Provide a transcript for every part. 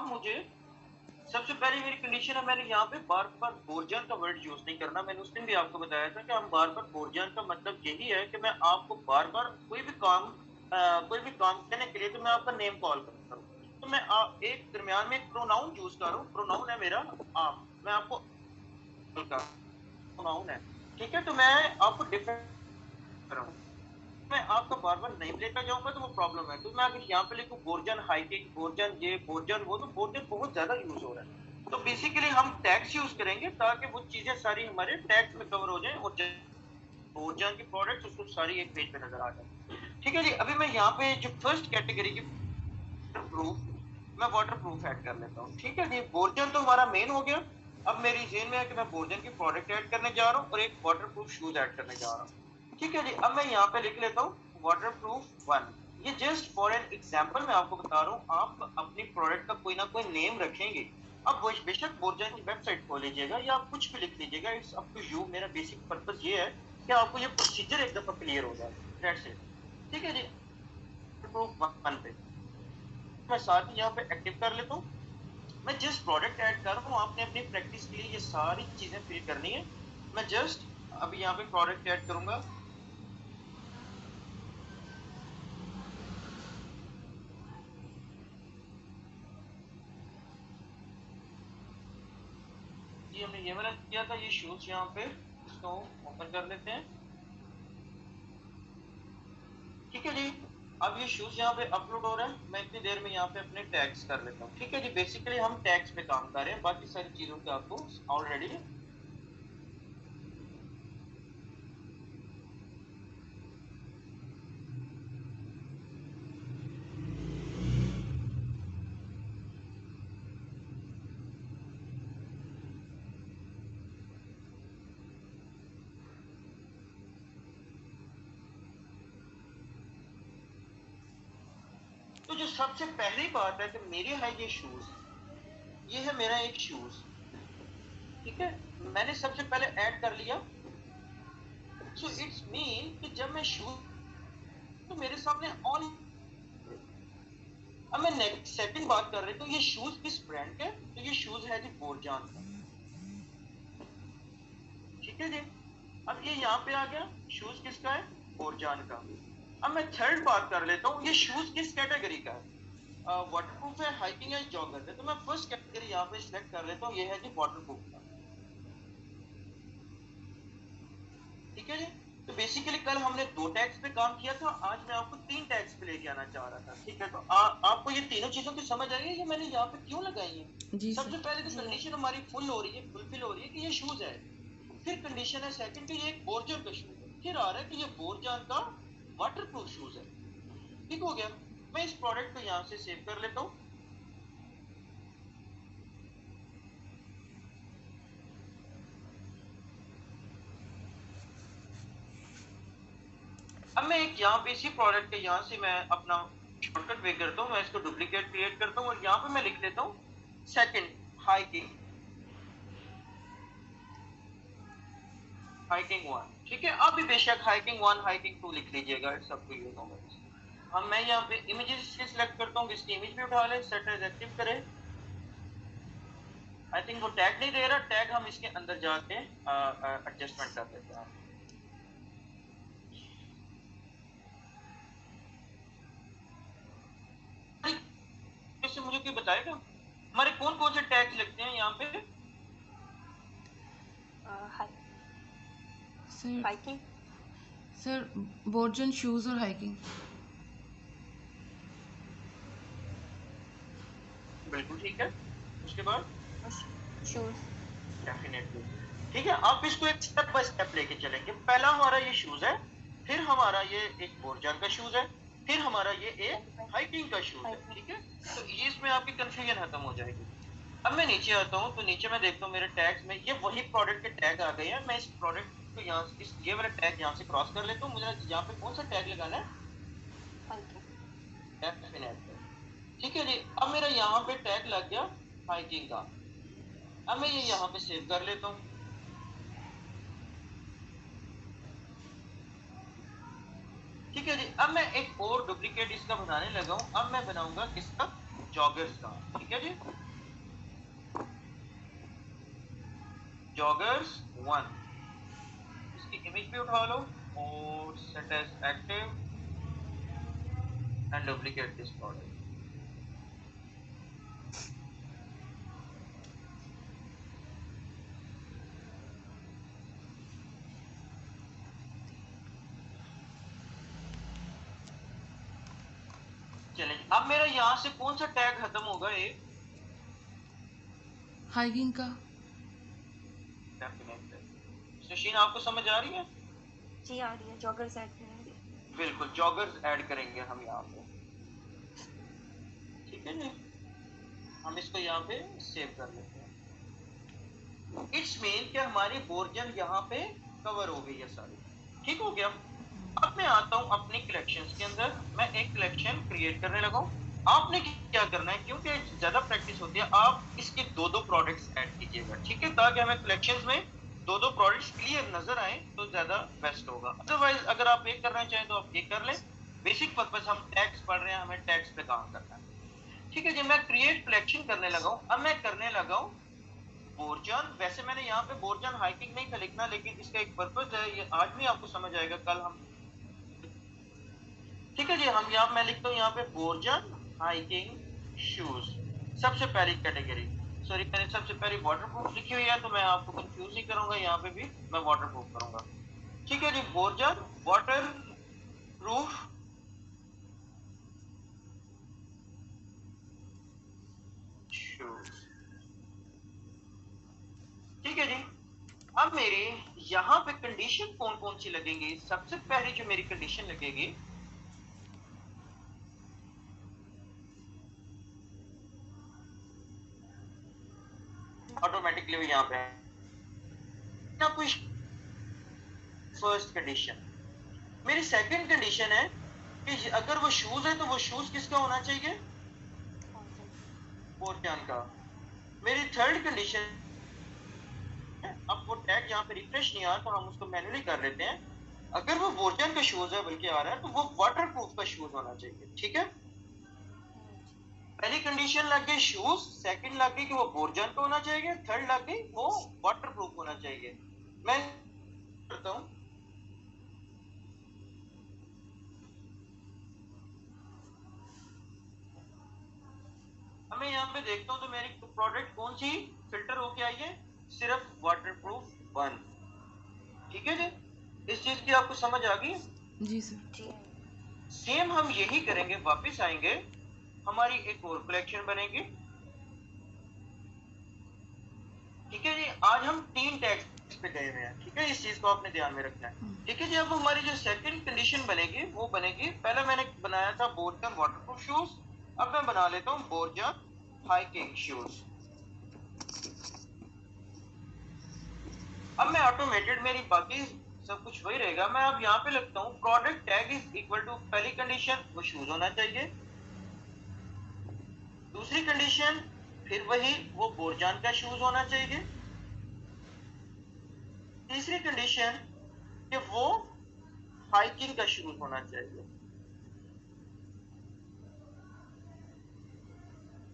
मुझे सबसे पहली मेरी कंडीशन है, मैंने यहाँ पे बार-बार बोरजान का वर्ड यूज़ नहीं करना। मैंने उस दिन भी आपको बताया था कि हम बार-बार बोरजान का मतलब यही है कि मैं आपको बार-बार कोई भी काम कहने के लिए तो मैं आपका नेम कॉल करूँ। तो मैं एक दरमियान में एक प्रोनाउन यूज़ कर रहा हूँ, प्रोनाउन है मेरा आप। मैं आपको का प्रोनाउन है, ठीक है? तो मैं आपको डिफरेंट कर रहा हूँ। मैं आपका बार-बार नेम लेता जाऊँगा तो वो प्रॉब्लम है। तो मैं अगर यहाँ पे लिखूँ बोरजान हाइकिंग, बोरजान ये, बोरजान वो, तो बोरजान बहुत ज़्यादा यूज़ हो रहा है। तो बेसिकली हम टैग्स यूज़ करेंगे ताकि वो चीज़ें सारी हमारे टैग्स में कवर हो जाएँ और बोरजान की प्रोडक्ट्स उसको सारी एक पेज पे नज़र आ जाए। ठीक है जी, अभी मैं यहाँ पे जो फर्स्ट कैटेगरी की प्रूफ मैं वाटरप्रूफ ऐड कर लेता हूँ। ठीक है जी, बोरजान तो हमारा मेन हो गया। अब मेरी जेन में है कि मैं बोरजान की प्रोडक्ट ऐड करने जा रहा हूँ और एक वाटरप्रूफ शूज ऐड करने जा रहा हूँ। ठीक है जी, अब मैं यहाँ पे लिख लेता हूँ वाटरप्रूफ 1। ये जस्ट फॉर एन एग्जांपल मैं आपको बता रहा हूँ, आप अपनी प्रोडक्ट का कोई ना कोई नेम रखेंगे। अब वो बेशक बोरजान की वेबसाइट खोल लीजिएगा या आप कुछ भी लिख लीजिएगा, इट्स अप टू यू। मेरा बेसिक पर्पस ये है कि आपको ये प्रोसीजर एक दफा क्लियर हो जाए, दैट्स इट। ठीक है जी, वाटरप्रूफ 1 पे मैं साथ ही यहाँ पे एक्टिव कर लेता हूँ। मैं जिस प्रोडक्ट ऐड कर रहा हूँ आपने अपनी प्रैक्टिस के लिए ये सारी चीजें फिल करनी है। मैं जस्ट अभी यहाँ पे प्रोडक्ट ऐड करूंगा। जी हमने ये वाला किया था, ये शूज यहाँ पे इसको ओपन कर लेते हैं। ठीक है जी, अब ये शूज यहाँ पे अपलोड हो रहा है। मैं इतनी देर में यहाँ पे अपने टैग्स कर लेता हूँ। ठीक है जी, बेसिकली हम टैग्स पे काम कर रहे हैं, बाकी सारी चीजों के आपको ऑलरेडी तो जो सबसे पहली बात है कि मेरे है ये शूज, ये है मेरा एक शूज। ठीक है, मैंने सबसे पहले ऐड कर लिया। सो इट्स मीन कि जब मैं शूज तो मेरे सामने ऑन। अब मैं नेक्स्ट सेकंड बात कर रहे तो ये शूज किस ब्रांड के, तो ये शूज है जी बोरजान का। ठीक है जी, अब ये यहाँ पे आ गया, शूज किसका है, बोरजान का। अब मैं थर्ड बात कर लेता हूँ, ये शूज किस कैटेगरी का है, वाटरप्रूफ है, हाइकिंग है, जॉगर है। तो मैं फर्स्ट कैटेगरी यहाँ पे सिलेक्ट कर लेता हूँ, ये है जी वाटरप्रूफ का। ठीक है जी, तो बेसिकली कल हमने 2 टैग्स पे काम किया था, आज मैं आपको 3 टैग्स पे लेके आना चाह रहा था। ठीक है, तो आपको ये तीनों चीजों की समझ आ रही है ये मैंने यहाँ पे क्यों लगाई है। जी सबसे सर। पहले तो कंडीशन हमारी फुल हो रही है, फुलफिल हो रही है कि ये शूज है। फिर कंडीशन है सेकंड कि ये एक बोरजान का शूज है। फिर आ रहा है कि ये बोरजान का वाटरप्रूफ शूज है। ठीक हो गया, मैं इस प्रोडक्ट को यहाँ से सेव कर लेता हूँ। अब मैं एक यहाँ पे इसी प्रोडक्ट के यहाँ से मैं अपना शॉर्टकट वे करता हूँ, मैं इसको डुप्लीकेट क्रिएट करता हूँ और यहाँ पे मैं लिख लेता हूँ सेकंड हाइकिंग, हाइकिंग 1। ठीक है, आप भी बेशक हाइकिंग 1 हाइकिंग 2 लिख लीजिएगा, it's up to you know guys. हम मैं यहाँ पे इमेजेस से सिलेक्ट करता हूँ, इसकी इमेज भी उठा ले, सेट एज एक्टिव करें। आई थिंक वो टैग नहीं दे रहा, टैग हम इसके अंदर जाके एडजस्टमेंट कर देते हैं। इससे मुझे कोई बताएगा हमारे कौन कौन से टैग्स लगते हैं यहाँ पे। सर हाइकिंग, सर बोर्जन शूज और हाइकिंग। बिल्कुल ठीक है, उसके बाद शूज। डेफिनेटली ठीक है, आप इसको एक स्टेप बाय स्टेप लेके चलेंगे। पहला हमारा ये शूज है, फिर हमारा ये एक बोरजान का शूज है, फिर हमारा ये एक हाइकिंग का शूज है। ठीक है, तो ये इसमें आपकी कंफ्यूजन खत्म हो जाएगी। अब मैं नीचे आता हूँ तो नीचे मैं देखता हूँ मेरे टैग्स में ये वही प्रोडक्ट के टैग आ गए हैं। मैं इस प्रोडक्ट को यहाँ इस ये वाला टैग यहाँ से क्रॉस कर लेता हूँ। मुझे यहाँ पे कौन सा टैग लगाना है, ठीक है जी। अब मेरा यहाँ पे टैग लग गया हाइकिंग का। अब मैं ये यहाँ पे सेव कर लेता हूँ। ठीक है जी, अब मैं एक और डुप्लीकेट इसका बनाने लगा हूँ। अब मैं बनाऊंगा किसका, जॉगर्स का, ठीक है जी, जॉगर्स 1, इसकी इमेज भी उठा लो और set as active and duplicate this product. चलें, अब मेरा यहाँ से कौन सा टैग खत्म होगा? ये हाइकिंग का। सुशीन आपको समझ आ रही है? जी आ रही है, जॉगर्स ऐड करेंगे। बिल्कुल, जॉगर्स ऐड करेंगे हम यहाँ पे, ठीक है जी। हम इसको यहाँ पे सेव कर लेते हैं। इट्स मीन कि हमारी बोर्जन यहाँ पे कवर हो गई है सारी, ठीक हो गया। अब मैं आता हूँ अपनी कलेक्शंस के अंदर, मैं एक कलेक्शन क्रिएट करने लगा हूँ। आपने क्या करना है, क्योंकि ज्यादा प्रैक्टिस होती है, आप इसके दो प्रोडक्ट्स ऐड कीजिएगा, ठीक है, ताकि हमें कलेक्शंस में दो प्रोडक्ट्स क्लियर नजर आए तो ज्यादा बेस्ट होगा। अदरवाइज अगर आप एक करना चाहें तो आप ये कर लें। बेसिक पर्पस हम टैग्स पढ़ रहे हैं, हमें टैग्स पे काम करना है, ठीक है जी। मैं क्रिएट कलेक्शन करने लगा हूँ। अब मैं करने लगा हूँ बोर्जन। वैसे मैंने यहाँ पे बोर्जन हाइकिंग नहीं था लिखना, लेकिन इसका एक पर्पस है, ये आज भी आपको समझ आएगा, कल हम, ठीक है जी। हम यहाँ, मैं लिखता हूँ यहाँ पे बोर्जन हाइकिंग शूज, सबसे पहली कैटेगरी। सॉरी, मैंने सबसे पहली वाटरप्रूफ लिखी हुई है, तो मैं आपको कंफ्यूज नहीं करूंगा, यहाँ पे भी मैं वाटरप्रूफ करूंगा, ठीक है जी। बोर्जन वाटर प्रूफ शूज, ठीक है जी। अब मेरे यहाँ पे कंडीशन कौन कौन सी लगेंगी? सबसे पहली जो मेरी कंडीशन लगेगी, ऑटोमेटिकली भी यहाँ पे ना कोई फर्स्ट कंडीशन। मेरी सेकंड कंडीशन है कि अगर वो शूज है तो वो शूज किसका होना चाहिए? बोर्जन का। मेरी थर्ड कंडीशन, अब वो टैग यहाँ पे रिफ्रेश नहीं आ रहा तो हम उसको मैन्युअली कर लेते हैं। अगर वो बोर्जन का शूज है बल्कि आ रहा है, तो वो वाटरप्रूफ का शूज होना चाहिए, ठीक है। पहली कंडीशन लग गई शूज, सेकंड लग गई कि वो बोर्जन का होना चाहिए, थर्ड लग गई वो वाटरप्रूफ होना चाहिए। मैं करता हूँ, मैं यहाँ पे देखता हूँ तो मेरी प्रोडक्ट कौन सी फिल्टर होके आई है? सिर्फ वाटरप्रूफ 1, ठीक है जी। इस चीज की आपको समझ आ गई? जी सर। जी सेम हम यही करेंगे, वापस आएंगे, हमारी एक और कलेक्शन बनेगी, ठीक है जी। आज हम 3 टैग्स पे गए हुए हैं, ठीक है, इस चीज को आपने ध्यान में रखना है, ठीक है जी। अब हमारी जो सेकंड कंडीशन बनेगी वो बनेगी, पहले मैंने बनाया था बोर्जन वाटरप्रूफ शूज, अब मैं बना लेता हूँ बोर्जन हाइकिंग शूज। अब मैं ऑटोमेटेड, मेरी बाकी सब कुछ वही रहेगा। मैं अब यहाँ पे लगता हूँ product tag is equal to, पहली कंडीशन वो शूज होना चाहिए, दूसरी कंडीशन फिर वही वो बोर्जन का शूज होना चाहिए, तीसरी कंडीशन कि वो हाइकिंग का शूज होना चाहिए,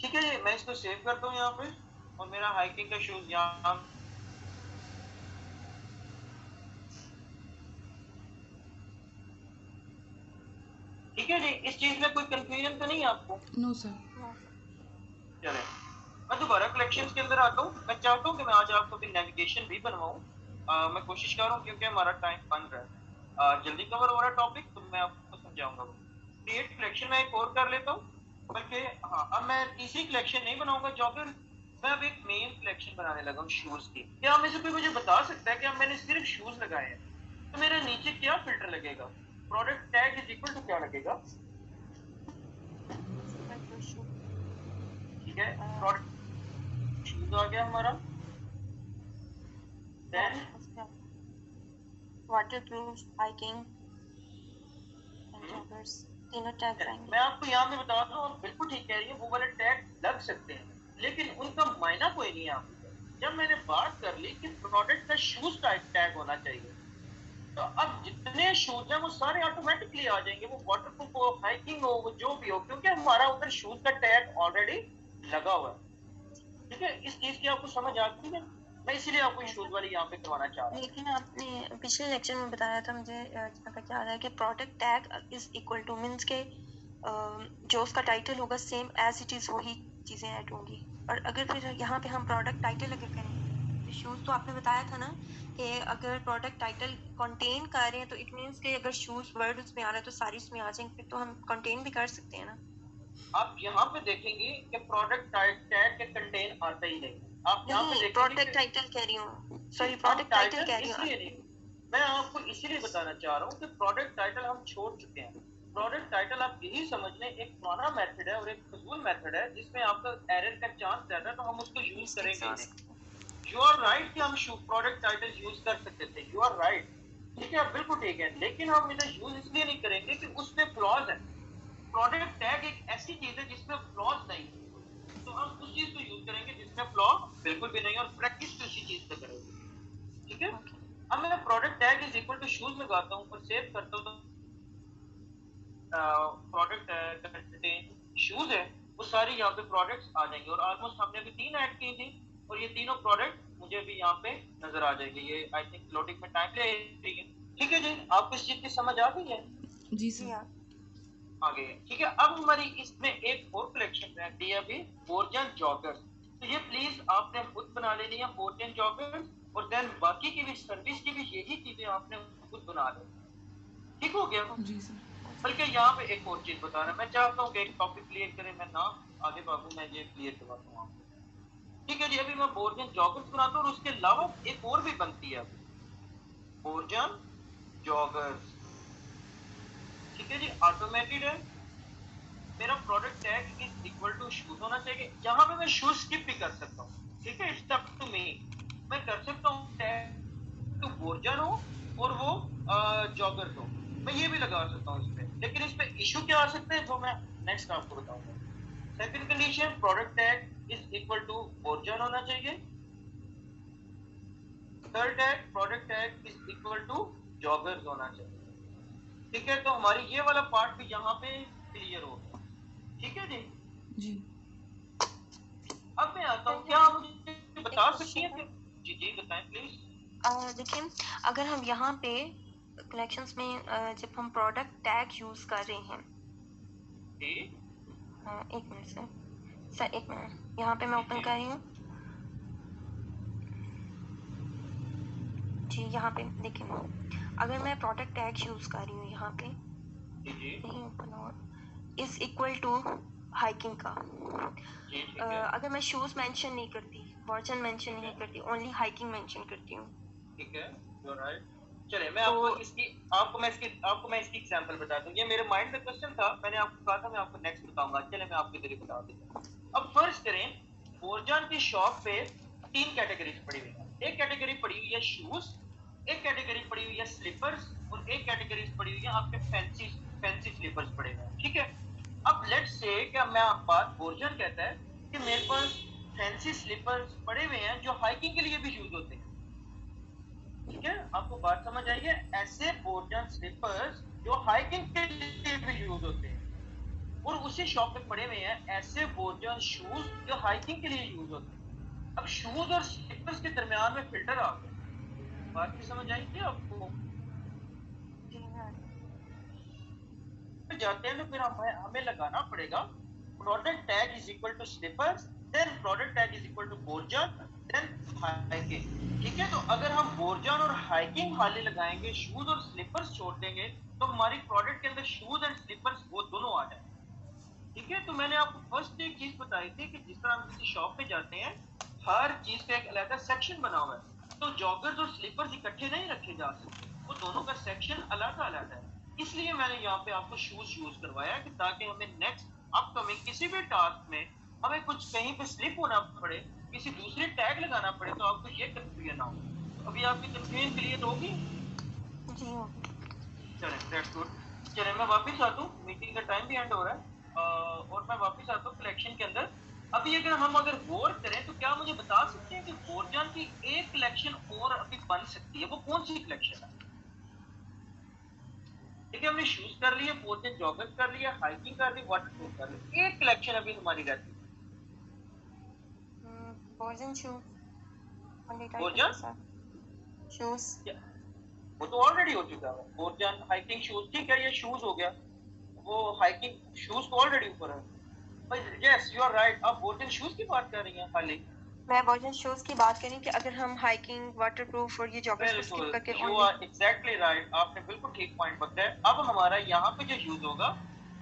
ठीक है जी। मैं इसको सेव करता हूँ यहाँ पे, और मेरा हाइकिंग का शूज यहाँ, ठीक है जी। इस चीज में कोई कंफ्यूजन तो नहीं है आपको? No sir. चले, मैं दोबारा कलेक्शंस के अंदर आता हूँ। मैं चाहता हूँ कि मैं आज आपको भी नेविगेशन भी बनवाऊँ, मैं कोशिश कर रहा हूँ, क्योंकि हमारा टाइम बन रहा है, जल्दी कवर हो रहा है टॉपिक, तो मैं आपको समझाऊंगा। क्रिएट कलेक्शन में एक और कर लेता हूँ, बल्कि हाँ, अब मैं तीसरी कलेक्शन नहीं बनाऊंगा जॉगर, मैं अब एक मेन कलेक्शन बनाने लगा हूँ शूज की। क्या में से कोई मुझे बता सकता है कि अब मैंने सिर्फ शूज लगाए हैं तो मेरे नीचे क्या फिल्टर लगेगा? Product tag is equal to क्या लगेगा? ठीक है, प्रोडक्ट शूज आ गया हमारा, then waterproof, hiking and joggers, तीनों टैग आएंगे। मैं आपको यहाँ पे बता दूं, आप बिल्कुल ठीक कह रही है, वो वाले टैग लग सकते हैं, लेकिन उनका मायना कोई नहीं है आपको। जब मैंने बात कर ली कि प्रोडक्ट का शूज का टैग होना चाहिए, तो अब जितने शूज हैं वो सारे ऑटोमेटिकली आ जाएंगे, वो वाटरप्रूफ हो, हाइकिंग हो, वो जो भी हो, क्योंकि हमारा उधर शूज का टैग ऑलरेडी लगा हुआ है। ठीक है, इस चीज की आपको समझ आती है, मैं इसीलिए आपको शूज वाली यहाँ पे करवाना चाह रहा हूँ। लेकिन आपने पिछले लेक्चर में बताया था मुझे, जहाँ तक याद है कि product tag is equal two means के जो उसका टाइटल होगा सेम एज इट इज़ वही चीज़ें ऐड होंगी। और अगर फिर यहाँ पे हम प्रोडक्ट टाइटल अगर करें तो शूज़ तो आपने बताया था ना कि अगर प्रोडक्ट टाइटल कंटेन कर रहे हैं तो इट मीन्स कि अगर शूज़ वर्ड उसमें आ रहा है तो सारी उसमें आ जाएंगे, फिर तो हम कंटेन भी कर सकते हैं ना। आप यहाँ पे देखेंगे कि प्रोडक्ट टैग के कंटेन आता ही नहीं। आप यहाँ पे नहीं, देखेंगे प्रोडक्ट टाइटल कह रही हूँ, सॉरी प्रोडक्ट टाइटल कह रही हूँ। इसलिए नहीं, मैं आपको इसीलिए बताना चाह रहा हूँ कि प्रोडक्ट टाइटल हम छोड़ चुके हैं। प्रोडक्ट टाइटल आप यही समझ लें एक पुराना मेथड है और एक फजूल मेथड है जिसमें आपका एरर का चांस रहता है, तो हम उसको यूज करेंगे नहीं। यू आर राइट कि हम प्रोडक्ट टाइटल यूज कर सकते थे, यू आर राइट, ठीक है, बिल्कुल ठीक है, लेकिन हम इसे यूज इसलिए नहीं करेंगे कि उसमें फ्लॉज है। प्रोडक्ट टैग एक ऐसी चीज है जिसमें फ्लॉज नहीं है, तो हम उस चीज को यूज करेंगे जिसमें फ्लॉ बिल्कुल भी नहीं है और प्रैक्टिस भी उसी चीज पे करेंगे। ठीक है, अब मैं product tag is equal to shoes लगाता हूँ और सेव करता हूँ, तो प्रोडक्ट कंटेन शूज है, वो सारी यहाँ पे प्रोडक्ट्स आ जाएंगे और ऑलमोस्ट हमने अभी 3 ऐड की थी और ये तीनों प्रोडक्ट मुझे भी यहाँ पे नजर आ जाएंगे। ये आई थिंक लोडिंग में टाइम ले रही है। ठीक है जी, आपको इस चीज की समझ आ गई है? जी सर। आगे ठीक है, अब हमारी इसमें एक और कलेक्शन रहती है अभी, बोर्जन जॉगर्स। तो ये प्लीज आपने खुद बना लेनी है बोर्जन जॉगर्स, और देन बाकी की भी सर्विस की भी यही चीजें आपने खुद बना लेनी। ठीक हो गया? जी सर। बल्कि यहाँ पे एक और चीज बता रहा, मैं चाहता हूँ कि एक टॉपिक क्लियर करें, मैं ना आगे बाबू मैं ये क्लियर करवाता हूँ आपको। ठीक है जी, अभी मैं बोर्जन जॉगर्स बनाता हूँ और उसके अलावा एक और भी बनती है बोर्जन जॉगर्स। ठीक है जी, ऑटोमेटेड है, मेरा product tag is equal to shoes होना चाहिए। यहाँ पे मैं शूज स्किप भी कर सकता हूँ, ठीक है, इट्स अप टू मी। मैं कर सकता हूँ टैग टू बोर्जन हो और वो जॉगर हो, मैं ये भी लगा सकता हूँ इसमें, लेकिन इसमें इशू क्या आ सकते हैं जो मैं नेक्स्ट आपको बताऊंगा। Second condition, product tag is equal to borgen होना चाहिए। Third tag, product tag is equal to joggers होना चाहिए। ठीक है, तो हमारी ये वाला पार्ट भी यहाँ पे क्लियर हो गया। ठीक है जी। जी। अब मैं आता हूँ, क्या आप मुझे बता सकती हैं? जी जी बताएं प्लीज। देखिए, अगर हम यहाँ पे कलेक्शंस में जब हम प्रोडक्ट टैग यूज कर रहे हैं, एक मिनट सर, एक मिनट, यहाँ पे मैं ओपन कर रही हूँ जी। यहाँ पे देखिए, अगर मैं प्रोडक्ट टैग यूज कर रही हूँ यहाँ पे इज इक्वल टू हाइकिंग का, अगर मैं शूज मेंशन नहीं करती, वर्जन मेंशन नहीं करती, ओनली हाइकिंग मेंशन करती हूँ। ठीक है, यू आर राइट। चलिए मैं आपको मैं इसकी एग्जांपल बताता हूँ। ये मेरे माइंड में क्वेश्चन था, मैंने आपको कहा था मैं आपको नेक्स्ट बताऊंगा। चलिए मैं आपको इधर ही बता देता हूँ। अब फर्स्ट करें, बोर्जन की शॉप पे 3 कैटेगरीज पड़ी हुई है। एक कैटेगरी पड़ी हुई है शूज, एक कैटेगरी पड़ी हुई है स्लीपर्स, और एक कैटेगरी पड़ी हुई है आपके फैंसी स्लीपर्स पड़े हुए हैं। ठीक है, अब लेट्स से क्या मैं बात बोर्जन कहता है कि मेरे पास फैंसी स्लीपर्स पड़े हुए हैं जो हाइकिंग के लिए भी यूज होते हैं। ठीक है, आपको बात समझ आई है? ऐसे बोर्जन स्लीपर्स जो हाइकिंग के लिए भी यूज होते हैं, और उसी शॉप पे पड़े हुए हैं ऐसे बोर्जन शूज जो हाइकिंग के लिए यूज होते हैं। अब शूज और स्लीपर्स के दरमियान में फिल्टर आ गया। बात की समझ आई थी आपको? जाते हैं तो फिर हमें लगाना पड़ेगा product tag is equal to slippers, then product tag is equal to borgen, then hiking. ठीक है, तो अगर हम बोर्जन और हाइकिंग खाली लगाएंगे, शूज और स्लीपर्स छोड़ देंगे, तो हमारी प्रोडक्ट के अंदर शूज एंड स्लीपर्स वो दोनों आ जाए। ठीक है, तो मैंने आपको फर्स्ट एक चीज बताई थी कि जिस तरह हम किसी शॉप पे जाते हैं, हर चीज का एक अलग सेक्शन बना हुआ है, तो जॉगर्स और स्लीपर्स इकट्ठे नहीं रखे जा सकते, वो दोनों का सेक्शन अलग अलग है। इसलिए मैंने यहाँ पे आपको शूज यूज करवाया कि ताकि हमें नेक्स्ट अपकमिंग किसी भी टास्क में हमें कुछ कहीं पे स्लिप होना पड़े, किसी दूसरे टैग लगाना पड़े, तो आपको ये कंफ्यूजन ना हो। तो अभी आपकी कंफ्यूजन क्लियर होगी? जी चलें, दैट्स गुड। चलें मैं वापस आता हूँ, मीटिंग का टाइम भी एंड हो रहा है, और मैं वापस आता हूँ कलेक्शन के अंदर। अभी अगर गौर करें तो क्या मुझे बता सकते हैं कि बोर्जन की एक कलेक्शन और अभी बन सकती है, वो कौन सी कलेक्शन है? ठीक है, हमने शूज कर लिए, बोर्जन जॉगर्स कर लिया, हाइकिंग कर ली, वाटरप्रूफ कर ली। एक कलेक्शन अभी हमारी रहती है, बोर्जन शूज ओनली टाइटल बोर्जन। के साथ शूज। वो तो ऑलरेडी हो चुका है, बोर्जन हाइकिंग शूज, ठीक है, ये शूज हो गया, वो हाइकिंग शूज तो ऑलरेडी ऊपर है। यस यू आर राइट, आप बोर्जन शूज की बात कर रही हैं खाली। मैं बोर्जन शूज की बात करी कि अगर हम हाइकिंग वाटरप्रूफ और ये जॉगर्स को स्किप बिल्कुल, करके you only are exactly right, आपने बिल्कुल ठीक पॉइंट बताया। अब हमारा यहाँ पे जो यूज होगा,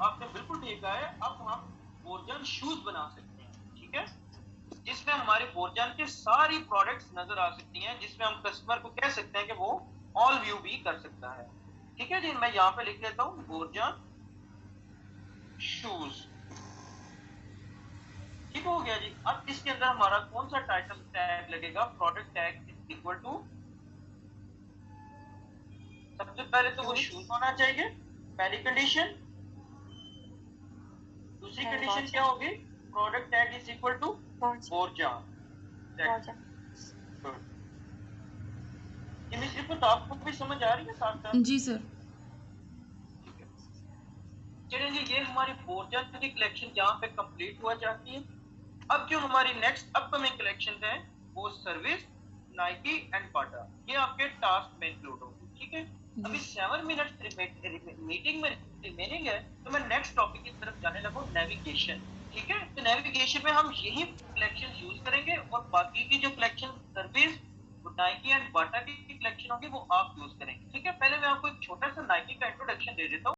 आपने बिल्कुल ठीक कहा है, अब हम बोर्जन शूज बना सकते हैं, ठीक है, जिसमें हमारे बोर्जन के सारी प्रोडक्ट्स नजर आ सकती हैं, जिसमें हम कस्टमर को कह सकते हैं कि वो ऑल व्यू भी कर सकता है। ठीक है जी, मैं यहाँ पे लिख देता हूँ बोर्जन शूज, ठीक हो गया जी। अब इसके अंदर हमारा कौन सा टाइटल टैग लगेगा, product tag is equal to, सबसे पहले तो वो शूज होना चाहिए, पहली कंडीशन। दूसरी कंडीशन क्या होगी, product tag is equal to borgen. ये मिस्टर को आपको भी समझ आ रही है साथ साथ? जी सर। चलिए जी, ये हमारी बोर्जन की कलेक्शन यहाँ पे कंप्लीट हुआ जाती है। अब जो हमारी नेक्स्ट अपकमिंग कलेक्शन है वो सर्विस, नाइकी एंड बाटा, ये आपके टास्क में इंक्लूड होगी, ठीक है। अभी 7 मिनट्स मीटिंग में रिमेनिंग है, तो मैं नेक्स्ट टॉपिक की तरफ जाने लगा, नेविगेशन, ठीक है। तो नेविगेशन में हम यही कलेक्शन यूज करेंगे, और बाकी की जो कलेक्शन सर्विस, नाइकी एंड बाटा की कलेक्शन होगी वो आप यूज करेंगे, ठीक है। पहले मैं आपको एक छोटा सा नाइकी का इंट्रोडक्शन दे देता हूँ।